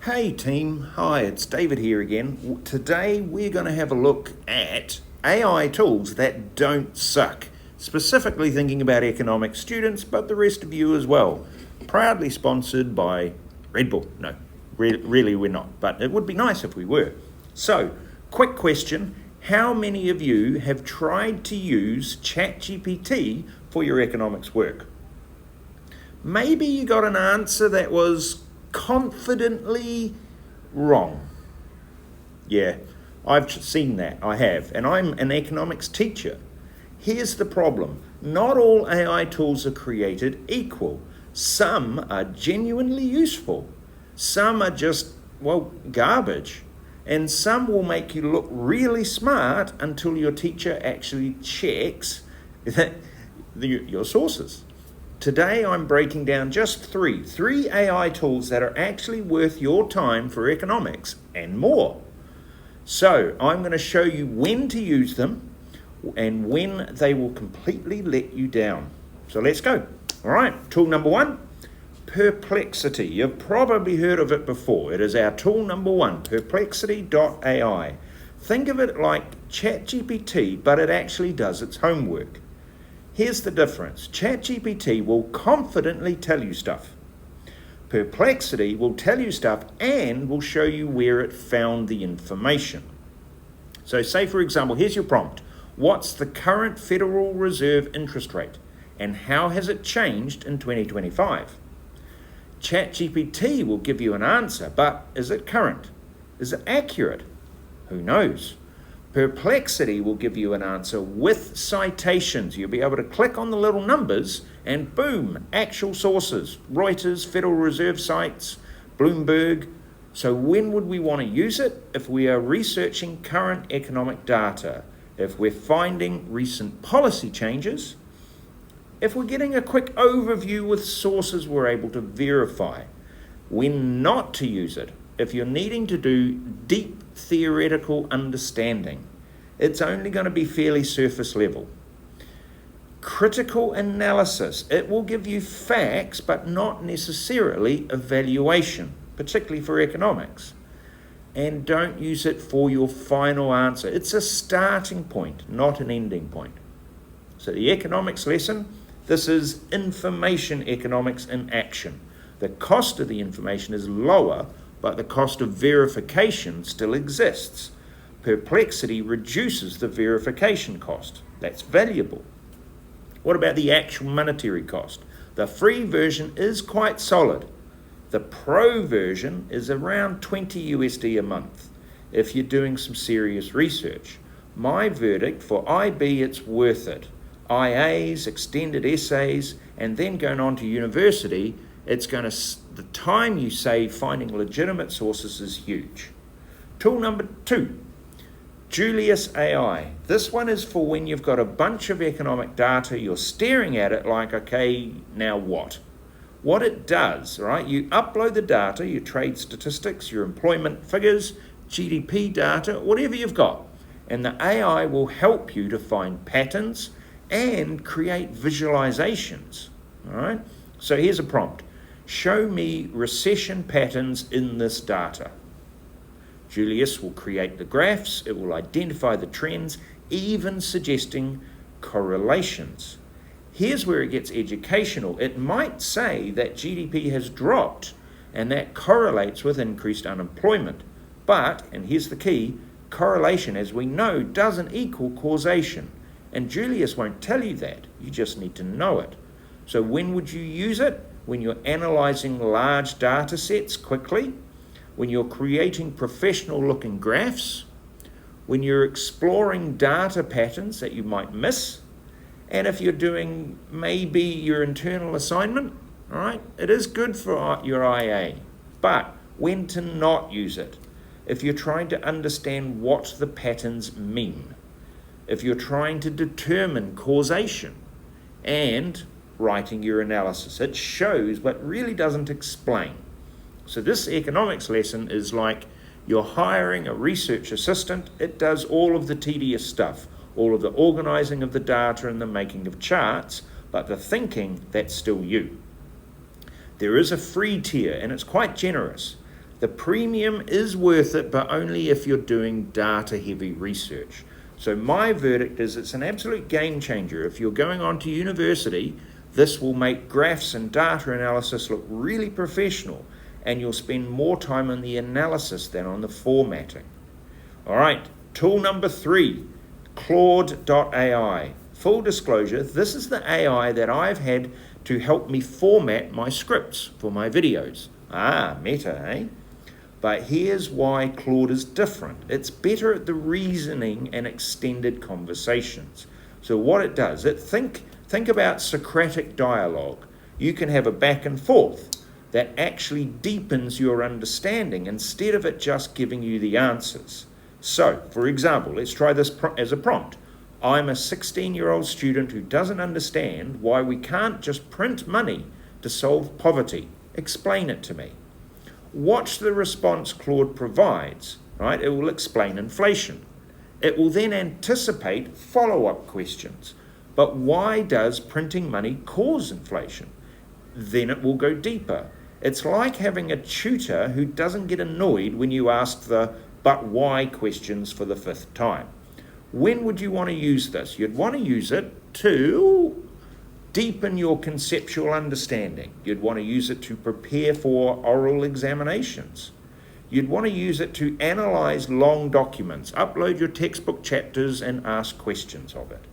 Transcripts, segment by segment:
Hey team, hi, it's David here again. Today we're going to have a look at AI tools that don't suck, specifically thinking about economics students, but the rest of you as well. Proudly sponsored by Red Bull. No, really we're not, but it would be nice if we were. So, quick question, how many of you have tried to use ChatGPT for your economics work? Maybe you got an answer that was confidently wrong. Yeah, I've seen that, I have, and I'm an economics teacher. Here's the problem. Not all AI tools are created equal. Some are genuinely useful. Some are just, garbage. And some will make you look really smart until your teacher actually checks your sources. Today I'm breaking down just three AI tools that are actually worth your time for economics and more. So I'm going to show you when to use them and when they will completely let you down. So let's go. All right, tool number one, Perplexity. You've probably heard of it before. It is our tool number one, perplexity.ai. Think of it like ChatGPT, but it actually does its homework. Here's the difference. ChatGPT will confidently tell you stuff. Perplexity will tell you stuff and will show you where it found the information. So say, for example, here's your prompt. What's the current Federal Reserve interest rate and how has it changed in 2025? ChatGPT will give you an answer, but is it current? Is it accurate? Who knows? Perplexity will give you an answer with citations. You'll be able to click on the little numbers and boom, actual sources, Reuters, Federal Reserve sites, Bloomberg. So when would we want to use it? If we are researching current economic data, if we're finding recent policy changes, if we're getting a quick overview with sources we're able to verify. When not to use it, if you're needing to do deep theoretical understanding, it's only going to be fairly surface level. Critical analysis, it will give you facts, but not necessarily evaluation, particularly for economics. And don't use it for your final answer. It's a starting point, not an ending point. So the economics lesson, this is information economics in action. The cost of the information is lower, but the cost of verification still exists. Perplexity reduces the verification cost. That's valuable. What about the actual monetary cost? The free version is quite solid. The pro version is around 20 USD a month if you're doing some serious research. My verdict for IB, it's worth it. IAs, extended essays, and then going on to university, the time you save finding legitimate sources is huge. Tool number two, Julius AI. This one is for when you've got a bunch of economic data, you're staring at it like, okay, now what? What it does, right? You upload the data, your trade statistics, your employment figures, GDP data, whatever you've got, and the AI will help you to find patterns and create visualizations, all right? So here's a prompt. Show me recession patterns in this data. Julius will create the graphs, it will identify the trends, even suggesting correlations. Here's where it gets educational. It might say that GDP has dropped and that correlates with increased unemployment. But, and here's the key, correlation, as we know, doesn't equal causation. And Julius won't tell you that, you just need to know it. So when would you use it? When you're analyzing large data sets quickly, when you're creating professional looking graphs, when you're exploring data patterns that you might miss, and if you're doing maybe your internal assignment, all right, it is good for your IA, but when to not use it? If you're trying to understand what the patterns mean, if you're trying to determine causation, and writing your analysis. It shows but really doesn't explain. So this economics lesson is like you're hiring a research assistant. It does all of the tedious stuff, all of the organizing of the data and the making of charts, but the thinking, that's still you. There is a free tier and it's quite generous. The premium is worth it, but only if you're doing data-heavy research. So my verdict is it's an absolute game changer. If you're going on to university, this will make graphs and data analysis look really professional, and you'll spend more time on the analysis than on the formatting. All right, tool number 3, Claude.ai. Full disclosure, this is the AI that I've had to help me format my scripts for my videos. Meta, eh? But here's why Claude is different. It's better at the reasoning and extended conversations. So what it does, think about Socratic dialogue. You can have a back and forth that actually deepens your understanding instead of it just giving you the answers. So, for example, let's try this as a prompt. I'm a 16-year-old student who doesn't understand why we can't just print money to solve poverty. Explain it to me. Watch the response Claude provides, right? It will explain inflation. It will then anticipate follow-up questions. But why does printing money cause inflation? Then it will go deeper. It's like having a tutor who doesn't get annoyed when you ask the but why questions for the 5th time. When would you want to use this? You'd want to use it to deepen your conceptual understanding. You'd want to use it to prepare for oral examinations. You'd want to use it to analyze long documents, upload your textbook chapters and ask questions of it.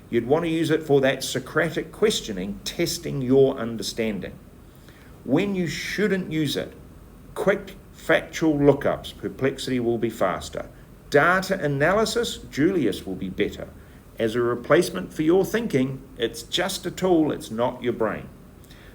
You'd want to use it for that Socratic questioning, testing your understanding. When you shouldn't use it, quick factual lookups, Perplexity will be faster. Data analysis, Julius will be better. As a replacement for your thinking, it's just a tool, it's not your brain.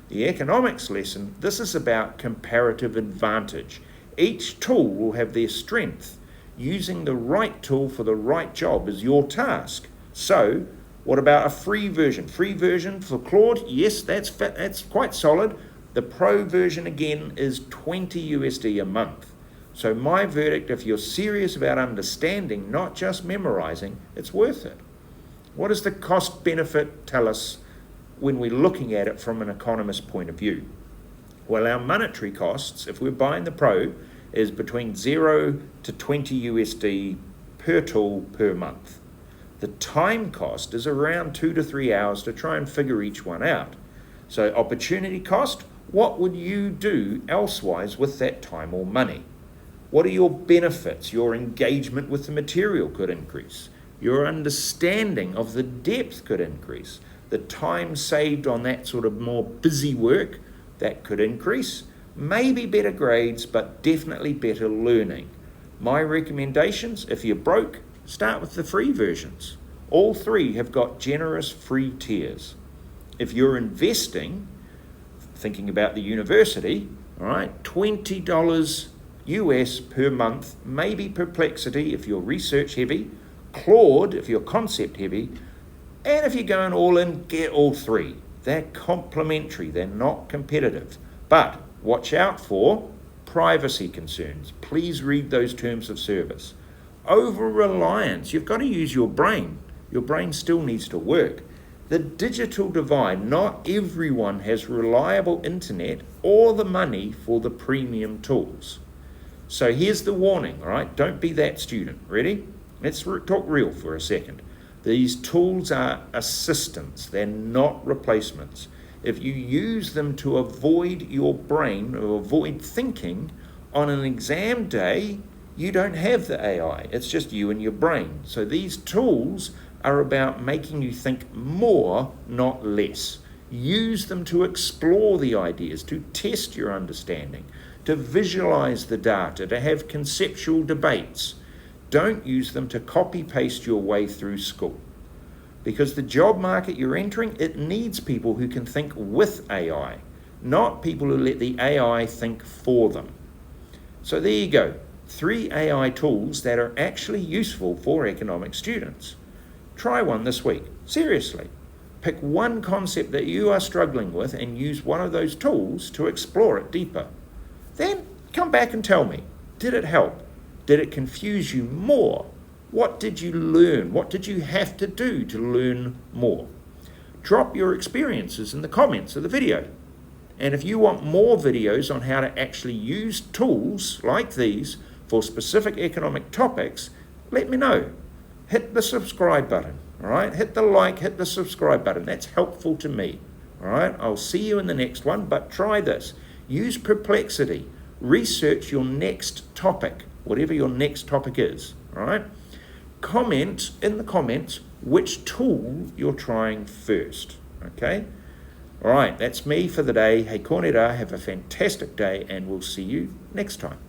The economics lesson, this is about comparative advantage. Each tool will have their strength. Using the right tool for the right job is your task. So, what about a free version? Free version for Claude? Yes, that's quite solid. The pro version again is $20 USD a month. So my verdict, if you're serious about understanding, not just memorizing, it's worth it. What does the cost benefit tell us when we're looking at it from an economist point of view? Well, our monetary costs, if we're buying the pro, is between 0 to 20 USD per tool per month. The time cost is around 2 to 3 hours to try and figure each one out. So opportunity cost, what would you do elsewise with that time or money? What are your benefits? Your engagement with the material could increase. Your understanding of the depth could increase. The time saved on that sort of more busy work, that could increase. Maybe better grades, but definitely better learning. My recommendations, if you're broke, start with the free versions. All 3 have got generous free tiers. If you're investing, thinking about the university, all right, $20 US per month, maybe Perplexity if you're research heavy, Claude if you're concept heavy, and if you're going all in, get all 3. They're complementary, they're not competitive. But watch out for privacy concerns. Please read those terms of service. Over-reliance, you've got to use your brain. Your brain still needs to work. The digital divide, not everyone has reliable internet or the money for the premium tools. So here's the warning, all right? Don't be that student. Ready? Let's talk real for a second. These tools are assistants. They're not replacements. If you use them to avoid your brain or avoid thinking, on an exam day, you don't have the AI. It's just you and your brain. So these tools are about making you think more, not less. Use them to explore the ideas, to test your understanding, to visualize the data, to have conceptual debates. Don't use them to copy-paste your way through school. Because the job market you're entering, it needs people who can think with AI, not people who let the AI think for them. So there you go, 3 AI tools that are actually useful for economic students. Try one this week, seriously. Pick one concept that you are struggling with and use one of those tools to explore it deeper. Then come back and tell me, did it help? Did it confuse you more? What did you learn? What did you have to do to learn more? Drop your experiences in the comments of the video. And if you want more videos on how to actually use tools like these for specific economic topics, let me know. Hit the subscribe button, all right? Hit the like, hit the subscribe button. That's helpful to me, all right? I'll see you in the next one, but try this. Use Perplexity. Research your next topic, whatever your next topic is, all right? Comment in the comments which tool you're trying first, okay? All right, that's me for the day. Hey, Corneta, have a fantastic day, and we'll see you next time.